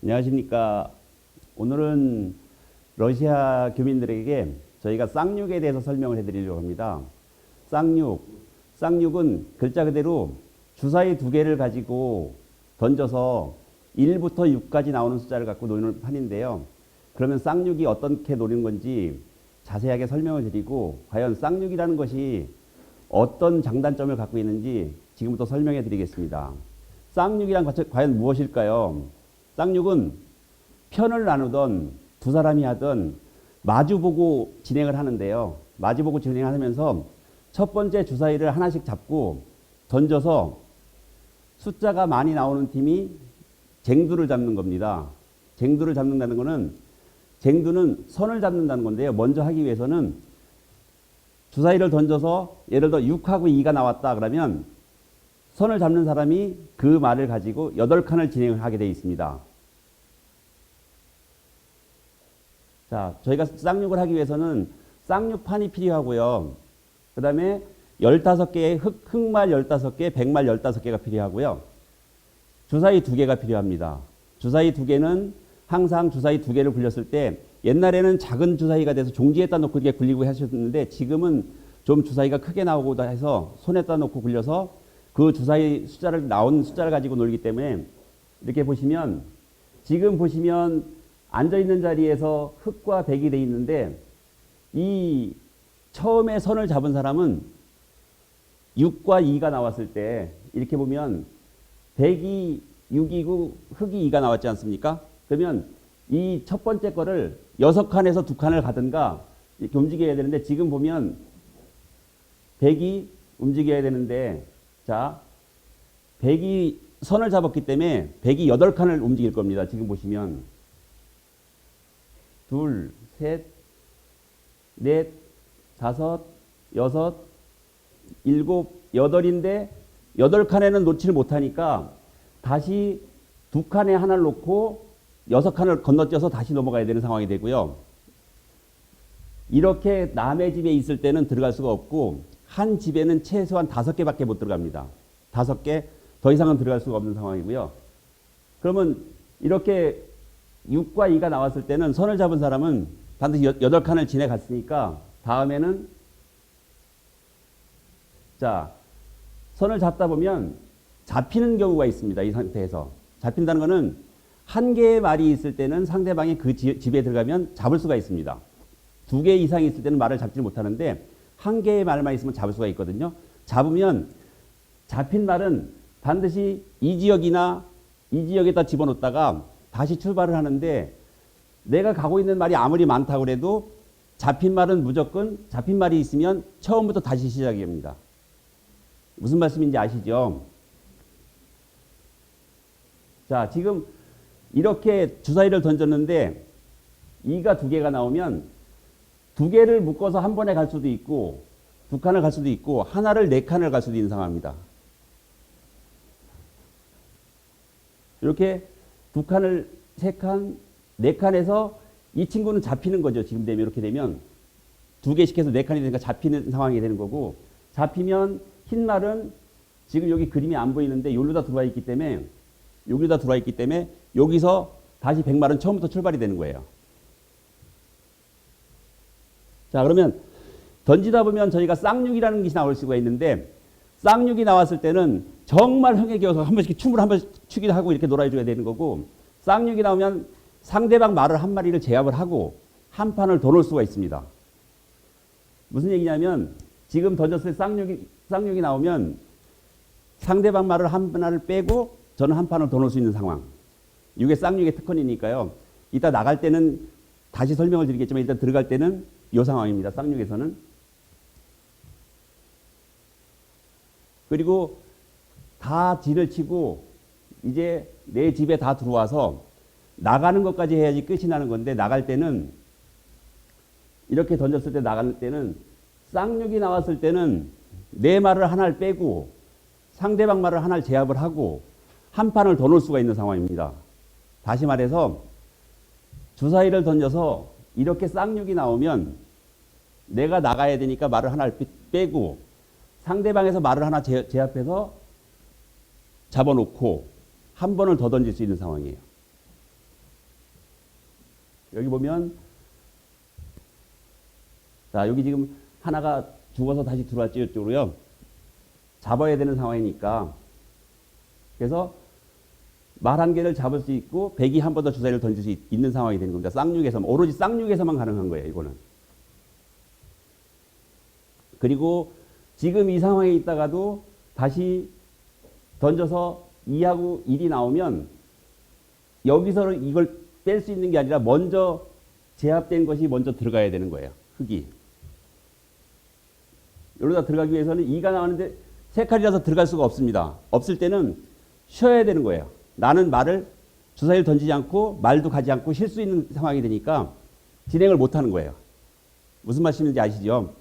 안녕하십니까. 오늘은 러시아 교민들에게 저희가 쌍육에 대해서 설명을 해드리려고 합니다. 쌍육은 글자 그대로 주사위 두 개를 가지고 던져서 1부터 6까지 나오는 숫자를 갖고 노는 판인데요. 그러면 쌍육이 어떻게 노는 건지 자세하게 설명을 드리고, 과연 쌍육이라는 것이 어떤 장단점을 갖고 있는지 지금부터 설명해 드리겠습니다. 쌍육이란 과연 무엇일까요? 쌍육은 편을 나누던 두 사람이 하던 마주보고 진행을 하는데요. 마주보고 진행하면서 첫 번째 주사위를 하나씩 잡고 던져서 숫자가 많이 나오는 팀이 쟁두를 잡는 겁니다. 쟁두를 잡는다는 것은, 쟁두는 선을 잡는다는 건데요. 먼저 하기 위해서는 주사위를 던져서 예를 들어 6하고 2가 나왔다 그러면 선을 잡는 사람이 그 말을 가지고 8칸을 진행을 하게 되어 있습니다. 자, 저희가 쌍육을 하기 위해서는 쌍육판이 필요하고요. 그 다음에 15개의 흑말 15개, 백말 15개가 필요하고요. 주사위 2개가 필요합니다. 주사위 2개는 항상 주사위 2개를 굴렸을 때, 옛날에는 작은 주사위가 돼서 종지에다 놓고 이렇게 굴리고 하셨는데, 지금은 좀 주사위가 크게 나오고 해서 손에다 놓고 굴려서 그 주사위 나온 숫자를 가지고 놀기 때문에, 이렇게 보시면, 지금 보시면 앉아있는 자리에서 흑과 백이 되어 있는데, 이 처음에 선을 잡은 사람은 6과 2가 나왔을 때 이렇게 보면 백이 6이고 흑이 2가 나왔지 않습니까? 그러면 이 첫 번째 거를 6칸에서 2칸을 가든가 이렇게 움직여야 되는데, 지금 보면 백이 움직여야 되는데, 자, 백이 선을 잡았기 때문에 백이 8칸을 움직일 겁니다. 지금 보시면 둘, 셋, 넷, 다섯, 여섯, 일곱, 여덟인데 8칸에는 놓지를 못하니까 다시 2칸에 하나를 놓고 6칸을 건너뛰어서 다시 넘어가야 되는 상황이 되고요. 이렇게 남의 집에 있을 때는 들어갈 수가 없고, 한 집에는 최소한 5개밖에 못 들어갑니다. 5개, 더 이상은 들어갈 수가 없는 상황이고요. 그러면 이렇게 6과 2가 나왔을 때는 선을 잡은 사람은 반드시 8칸을 지나갔으니까, 다음에는, 자, 선을 잡다 보면 잡히는 경우가 있습니다. 이 상태에서. 잡힌다는 것은 한 개의 말이 있을 때는 상대방이 그 집에 들어가면 잡을 수가 있습니다. 2개 이상이 있을 때는 말을 잡지 못하는데, 한 개의 말만 있으면 잡을 수가 있거든요. 잡으면 잡힌 말은 반드시 이 지역에다 집어넣다가 다시 출발을 하는데, 내가 가고 있는 말이 아무리 많다고 해도 잡힌 말은 무조건 잡힌 말이 있으면 처음부터 다시 시작입니다. 무슨 말씀인지 아시죠? 자, 지금 이렇게 주사위를 던졌는데 2가 2개가 나오면 2개를 묶어서 한 번에 갈 수도 있고 2칸을 갈 수도 있고 하나를 4칸을 갈 수도 있는 상황입니다. 이렇게 2칸을 3칸, 4칸에서 이 친구는 잡히는 거죠. 지금 되면 이렇게 되면 2개씩 해서 4칸이 되니까 잡히는 상황이 되는 거고, 잡히면 흰 말은 지금 여기 그림이 안 보이는데 여기다 들어와 있기 때문에 여기서 다시 백말은 처음부터 출발이 되는 거예요. 자, 그러면 던지다 보면 저희가 쌍육이라는 것이 나올 수가 있는데, 쌍육이 나왔을 때는 정말 흥에 겨워서 한 번씩 춤을 한 번씩 추기도 하고 이렇게 놀아줘야 되는 거고, 쌍육이 나오면 상대방 말을 한 마리를 제압을 하고 한 판을 더 놓을 수가 있습니다. 무슨 얘기냐면, 지금 던졌을 때 쌍육이 나오면 상대방 말을 하나를 빼고 저는 한 판을 더 놓을 수 있는 상황. 이게 쌍육의 특권이니까요. 이따 나갈 때는 다시 설명을 드리겠지만, 일단 들어갈 때는 이 상황입니다. 쌍육에서는. 그리고 다 진을 치고 이제 내 집에 다 들어와서 나가는 것까지 해야지 끝이 나는 건데, 나갈 때는 이렇게 던졌을 때 나갈 때는 쌍육이 나왔을 때는 내 말을 하나를 빼고 상대방 말을 하나를 제압을 하고 한 판을 더 놓을 수가 있는 상황입니다. 다시 말해서 주사위를 던져서 이렇게 쌍육이 나오면 내가 나가야 되니까 말을 하나를 빼고 상대방에서 말을 하나 제압해서 잡아놓고 한 번을 더 던질 수 있는 상황이에요. 여기 보면 자 여기 지금 하나가 죽어서 다시 들어왔죠. 이쪽으로요. 잡아야 되는 상황이니까 그래서 말 한 개를 잡을 수 있고 백이 한 번 더 주사위를 던질 수 있는 상황이 되는 겁니다. 쌍육에서 오로지 쌍육에서만 가능한 거예요. 이거는. 그리고 지금 이 상황에 있다가도 다시 던져서 2하고 1이 나오면 여기서 이걸 뺄 수 있는 게 아니라 먼저 제압된 것이 먼저 들어가야 되는 거예요. 흙이. 여기다 들어가기 위해서는 2가 나왔는데 세 칼이라서 들어갈 수가 없습니다. 없을 때는 쉬어야 되는 거예요. 나는 말을 주사위를 던지지 않고 말도 가지 않고 쉴 수 있는 상황이 되니까 진행을 못하는 거예요. 무슨 말씀인지 아시죠?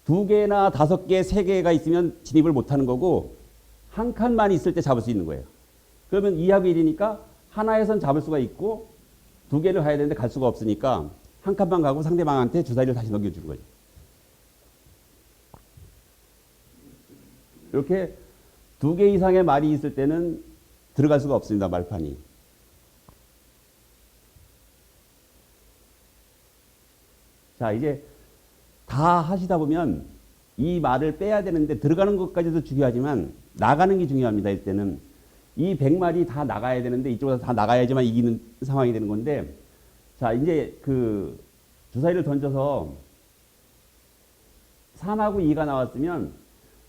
2개나 5개, 3개가 있으면 진입을 못하는 거고 한 칸만 있을 때 잡을 수 있는 거예요. 그러면 2하고 1이니까 하나에선 잡을 수가 있고 2개를 가야 되는데 갈 수가 없으니까 한 칸만 가고 상대방한테 주사위를 다시 넘겨주는 거죠. 이렇게 2개 이상의 말이 있을 때는 들어갈 수가 없습니다. 말판이. 자 이제 다 하시다 보면 이 말을 빼야 되는데 들어가는 것까지도 중요하지만 나가는 게 중요합니다. 이때는 이 100마리 다 나가야 되는데 이쪽에서 다 나가야지만 이기는 상황이 되는 건데 자 이제 그 주사위를 던져서 3하고 2가 나왔으면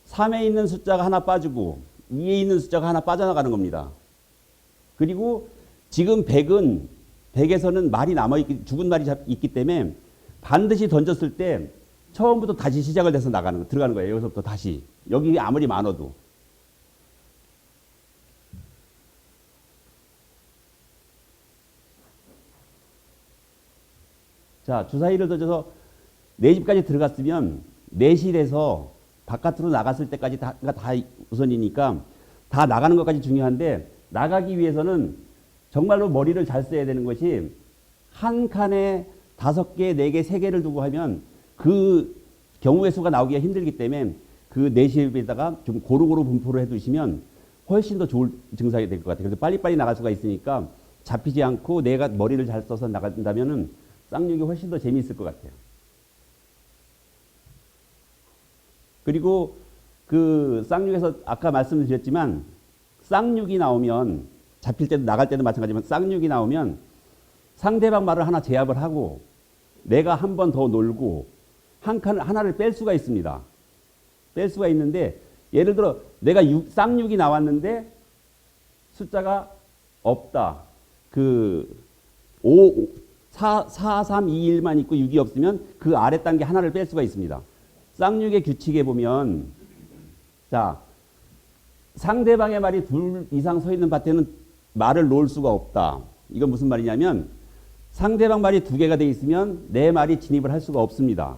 3에 있는 숫자가 하나 빠지고 2에 있는 숫자가 하나 빠져나가는 겁니다. 그리고 지금 100에서는 말이 남아있기, 죽은 말이 있기 때문에 반드시 던졌을 때 처음부터 다시 시작을 해서 들어가는 거예요. 여기서부터 다시. 여기 아무리 많아도. 자, 주사위를 던져서 4집까지 들어갔으면 4실에서 바깥으로 나갔을 때까지 다 우선이니까 다 나가는 것까지 중요한데 나가기 위해서는 정말로 머리를 잘 써야 되는 것이 한 칸에 5개, 4개, 3개를 두고 하면 그 경우의 수가 나오기가 힘들기 때문에 그 4실에다가 좀 고루고루 분포를 해두시면 훨씬 더 좋은 증상이 될 것 같아요. 그래서 빨리빨리 나갈 수가 있으니까 잡히지 않고 내가 머리를 잘 써서 나간다면은 쌍육이 훨씬 더 재미있을 것 같아요. 그리고 그 쌍육에서 아까 말씀드렸지만 쌍육이 나오면 잡힐 때도 나갈 때도 마찬가지지만 쌍육이 나오면 상대방 말을 하나 제압을 하고 내가 한 번 더 놀고 하나를 뺄 수가 있습니다. 뺄 수가 있는데 예를 들어 내가 쌍육이 나왔는데 숫자가 없다. 그 4, 3, 2, 1만 있고 6이 없으면 그 아래 단계 하나를 뺄 수가 있습니다. 쌍육의 규칙에 보면 자 상대방의 말이 둘 이상 서 있는 밭에는 말을 놓을 수가 없다. 이건 무슨 말이냐면 상대방 말이 2개가 돼 있으면 내 말이 진입을 할 수가 없습니다.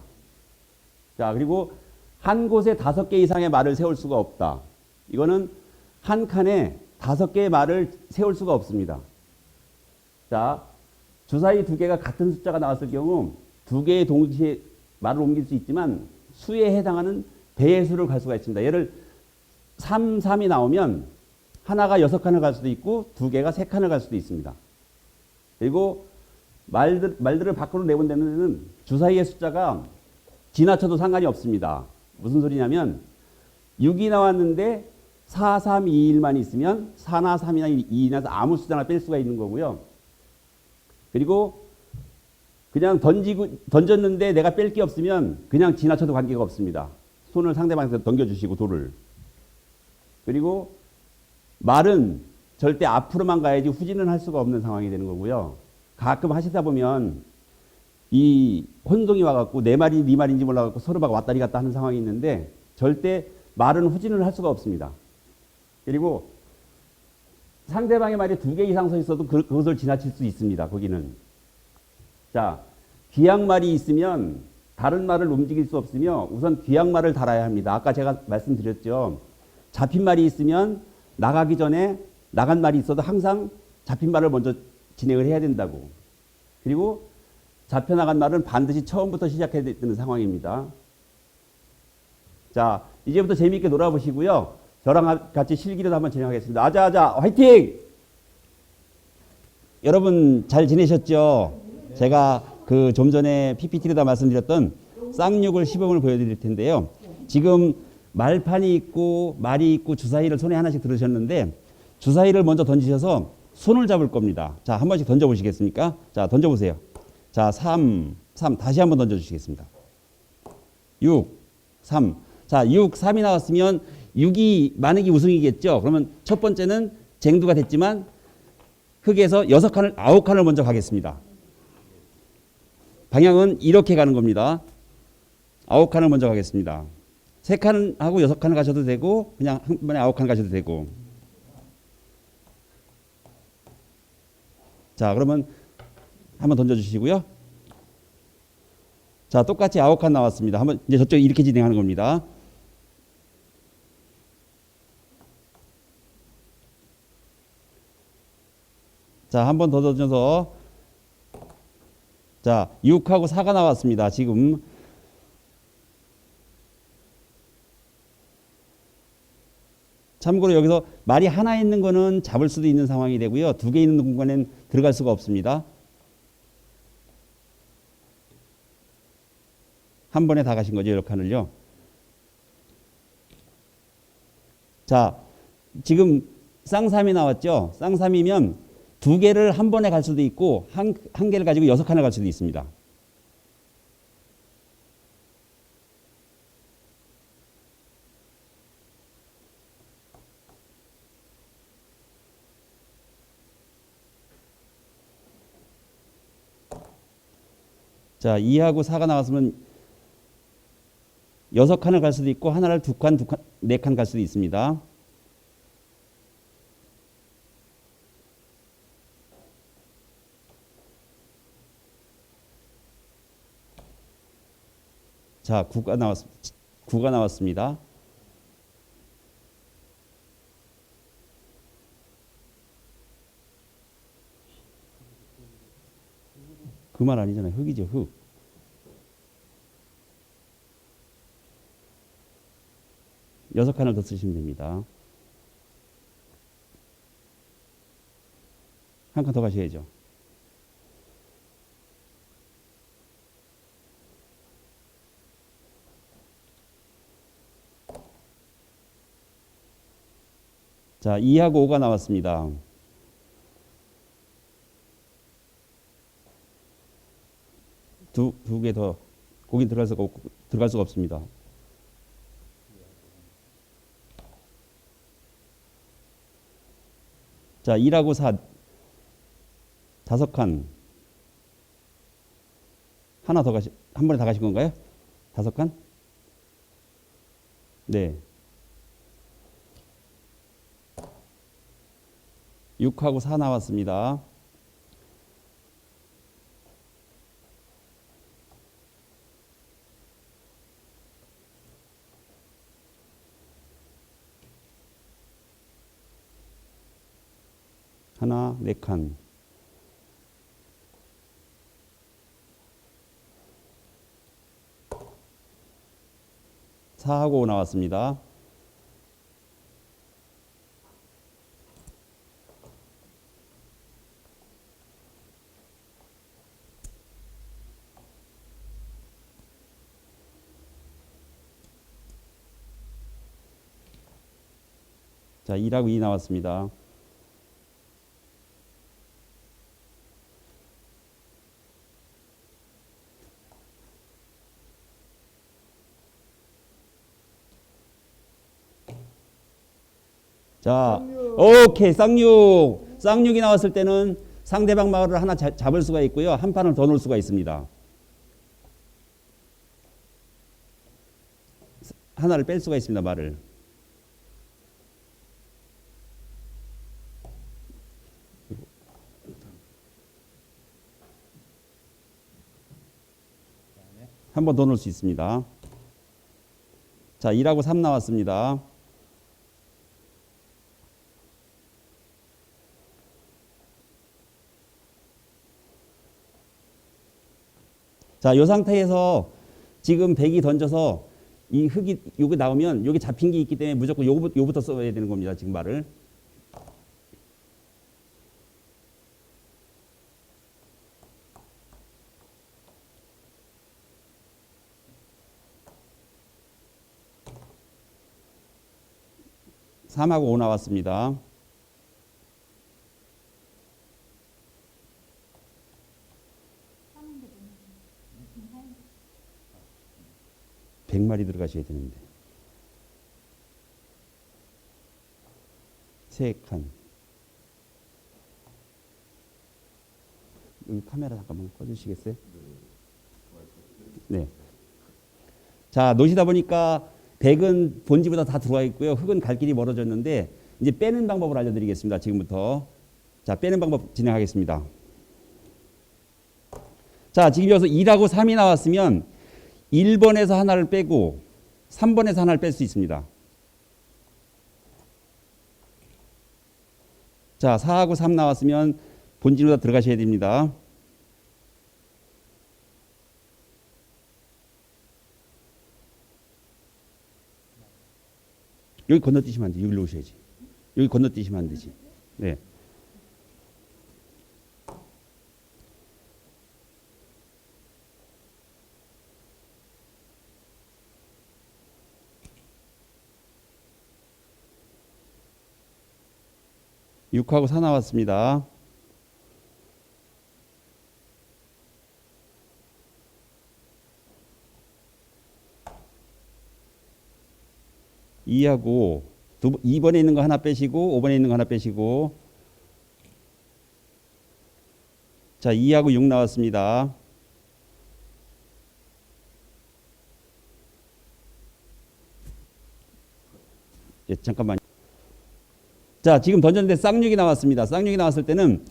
자 그리고 한 곳에 5개 이상의 말을 세울 수가 없다. 이거는 한 칸에 5개의 말을 세울 수가 없습니다. 자 주사위 2개가 같은 숫자가 나왔을 경우 2개의 동시에 말을 옮길 수 있지만 수에 해당하는 배의 수를 갈 수가 있습니다. 예를 3, 3이 나오면 하나가 6칸을 갈 수도 있고 2개가 3칸을 갈 수도 있습니다. 그리고 말들을 밖으로 내본다면 주사위의 숫자가 지나쳐도 상관이 없습니다. 무슨 소리냐면 6이 나왔는데 4, 3, 2, 1만 있으면 4나 3이나 2나 아무 숫자나 뺄 수가 있는 거고요. 그리고 그냥 던졌는데 내가 뺄 게 없으면 그냥 지나쳐도 관계가 없습니다. 손을 상대방한테 던겨주시고 돌을. 그리고 말은 절대 앞으로만 가야지 후진은 할 수가 없는 상황이 되는 거고요. 가끔 하시다 보면 이 혼동이 와갖고 내 말이 네 말인지 몰라갖고 서로 막 왔다리 갔다 하는 상황이 있는데 절대 말은 후진을 할 수가 없습니다. 그리고 상대방의 말이 2개 이상 서 있어도 그것을 지나칠 수 있습니다. 거기는. 자, 귀양말이 있으면 다른 말을 움직일 수 없으며 우선 귀양말을 달아야 합니다. 아까 제가 말씀드렸죠. 잡힌 말이 있으면 나가기 전에 나간 말이 있어도 항상 잡힌 말을 먼저 진행을 해야 된다고. 그리고 잡혀나간 말은 반드시 처음부터 시작해야 되는 상황입니다. 자, 이제부터 재미있게 놀아보시고요. 저랑 같이 실기를 한번 진행하겠습니다. 아자아자 화이팅! 여러분 잘 지내셨죠? 제가 그 좀 전에 PPT로다 말씀드렸던 쌍육을 시범을 보여드릴 텐데요. 지금 말판이 있고 말이 있고 주사위를 손에 하나씩 들으셨는데 주사위를 먼저 던지셔서 손을 잡을 겁니다. 자, 한 번씩 던져보시겠습니까? 자, 던져보세요. 자, 3 다시 한번 던져주시겠습니다. 6, 3. 자, 6, 3이 나왔으면 6이 만약에 우승이겠죠. 그러면 첫 번째는 쟁두가 됐지만 흙에서 6칸을 9칸을 먼저 가겠습니다. 방향은 이렇게 가는 겁니다. 9칸을 먼저 가겠습니다. 3칸 하고 6칸을 가셔도 되고 그냥 한 번에 9칸 가셔도 되고. 자, 그러면 한번 던져주시고요. 자, 똑같이 9칸 나왔습니다. 한번 이제 저쪽 이렇게 진행하는 겁니다. 자, 한 번 더 던져서 자, 6하고 4가 나왔습니다. 지금 참고로 여기서 말이 하나 있는 거는 잡을 수도 있는 상황이 되고요. 2개 있는 공간엔 들어갈 수가 없습니다. 한 번에 다 가신 거죠, 이렇게 칸을요. 자, 지금 쌍삼이 나왔죠. 쌍삼이면 2개를 한 번에 갈 수도 있고 한 개를 가지고 6칸을 갈 수도 있습니다. 자, 2하고 4가 나왔으면 6칸을 갈 수도 있고 하나를 2칸, 4칸 갈 수도 있습니다. 자, 9가 나왔습니다. 그 말 아니잖아요. 흙이죠, 흙. 여섯 칸을 더 쓰시면 됩니다. 한 칸 더 가셔야죠. 자, 2하고 5가 나왔습니다. 두 개 더. 거긴 들어갈 수가 없습니다. 자, 1하고 4. 5칸. 하나 더 한 번에 다 가신 건가요? 5칸? 네. 6하고 4 나왔습니다. 하나, 4칸. 사하고 5 나왔습니다. 자, 1하고 2 나왔습니다. 자, 오케이. 쌍육이 나왔을 때는 상대방 말을 하나 잡을 수가 있고요. 한 판을 더 놓을 수가 있습니다. 하나를 뺄 수가 있습니다. 말을. 한 번 더 넣을 수 있습니다. 자, 1하고 3 나왔습니다. 자, 이 상태에서 지금 100이 던져서 이 흙이 여기 나오면 여기 잡힌 게 있기 때문에 무조건 요거부터 써야 되는 겁니다. 지금 말을. 3하고 5 나왔습니다. 백 마리 들어가셔야 되는데. 세 칸. 여기 카메라 잠깐만 꺼주시겠어요? 네. 자, 놓으시다 보니까 100은 본지보다 다 들어와 있고요. 흙은 갈 길이 멀어졌는데 이제 빼는 방법을 알려드리겠습니다. 지금부터. 자, 빼는 방법 진행하겠습니다. 자, 지금 여기서 2하고 3이 나왔으면 1번에서 하나를 빼고 3번에서 하나를 뺄 수 있습니다. 자, 4하고 3 나왔으면 본진으로 들어가셔야 됩니다. 여기 건너뛰시면 안 돼. 여기로 오셔야지. 여기 건너뛰시면 안 되지. 네. (6하고 4) 나왔습니다. (2하고) 2번에 있는 거 하나 빼시고 5번에 있는 거 하나 빼시고. 자, 2하고 6 나왔습니다. 예, 잠깐만. 자, 지금 던졌는데 쌍육이 나왔습니다. 쌍육이 나왔을 때는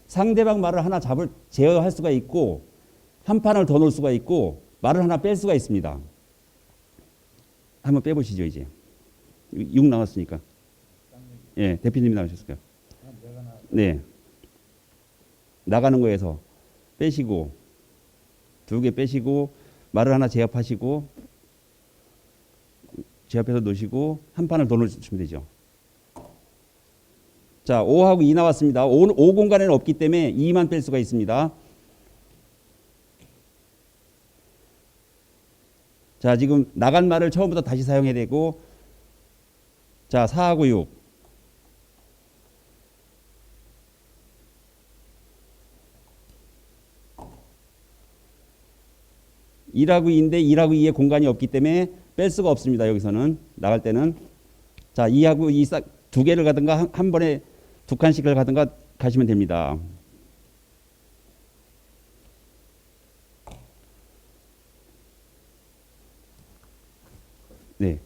상대방 말을 하나 제어할 수가 있고 한 판을 더 놓을 수가 있고 말을 하나 뺄 수가 있습니다. 한번 빼보시죠. 이제 6 나왔으니까. 예, 대표님이 나오셨을까요? 네. 나가는 거에서 빼시고 2개 빼시고 말을 하나 제압하시고 제압해서 놓으시고 한 판을 더 놓으시면 되죠. 자, 5하고 2 나왔습니다. 5 공간에는 없기 때문에 2만 뺄 수가 있습니다. 자, 지금 나간 말을 처음부터 다시 사용해야 되고. 자, 4하고 6. (1하고 2인데) 1하고 2에 공간이 없기 때문에 뺄 수가 없습니다. 여기서는 나갈 때는. 자, 2하고 2 두 개를 가든가 한 번에 두 칸씩을 가든가 가시면 됩니다. 네.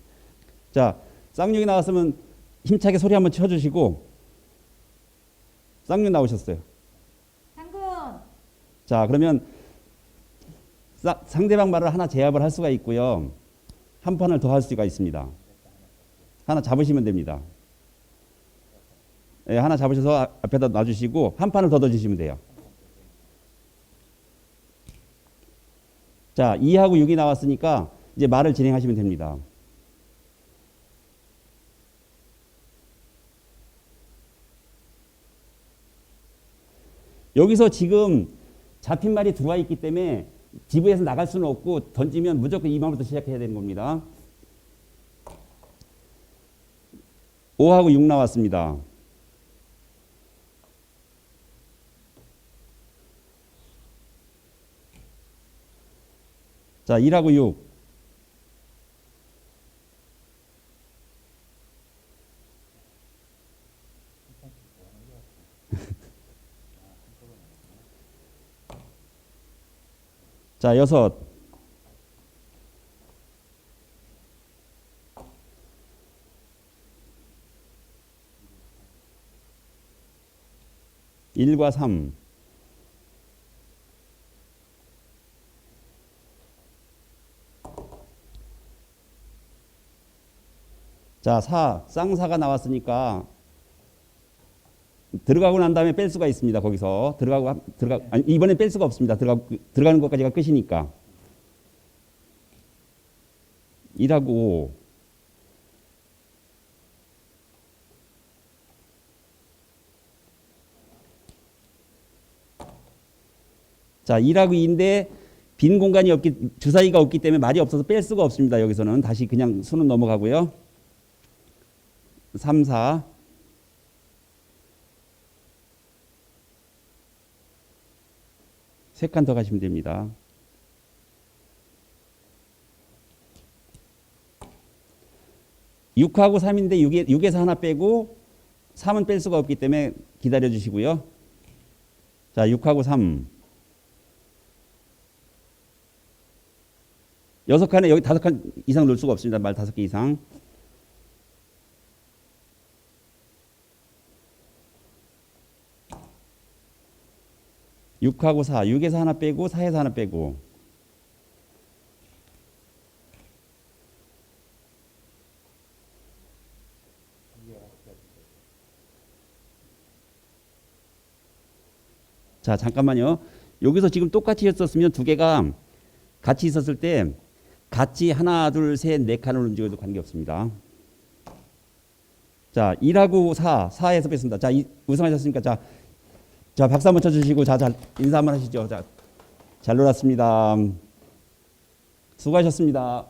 자, 쌍육이 나왔으면 힘차게 소리 한번 쳐주시고. 쌍육 나오셨어요. 상군. 자, 그러면 상대방 말을 하나 제압을 할 수가 있고요. 한 판을 더 할 수가 있습니다. 하나 잡으시면 됩니다. 네, 하나 잡으셔서 앞에다 놔주시고 한 판을 더 넣어주시면 돼요. 자, 2하고 6이 나왔으니까 이제 말을 진행하시면 됩니다. 여기서 지금 잡힌 말이 들어와 있기 때문에 지부에서 나갈 수는 없고 던지면 무조건 2만부터 시작해야 되는 겁니다. 5하고 6 나왔습니다. 자, 1하고 6. 자, 6. (1과 3) 자, 4. 쌍사가 나왔으니까 들어가고 난 다음에 뺄 수가 있습니다. 거기서 아니, 이번엔 뺄 수가 없습니다. 들어가는 것까지가 끝이니까. 1하고 5. 자, 1하고 2인데 빈 공간이 주사위가 없기 때문에 말이 없어서 뺄 수가 없습니다. 여기서는 다시 그냥 수는 넘어가고요. 3, 4. 세 칸 더 가시면 됩니다. (6하고) (3인데) 6에서 하나 빼고 3은 뺄 수가 없기 때문에 기다려 주시고요. 자, 6하고 3. 6칸에 여기 5칸 이상 넣을 수가 없습니다. 말 5개 이상. (6하고) (4). 6에서 하나 빼고 4에서 하나 빼고. 자, 잠깐만요. 여기서 지금 똑같이 했었으면 두 개가 같이 있었을 때 같이 하나, 둘, 셋, 네 칸을 움직여도 관계없습니다. 자, 1하고 4에서 뺐습니다. 자, 우승하셨으니까 자, 박수 한번 쳐주시고, 자, 인사 한번 하시죠. 자, 잘 놀았습니다. 수고하셨습니다.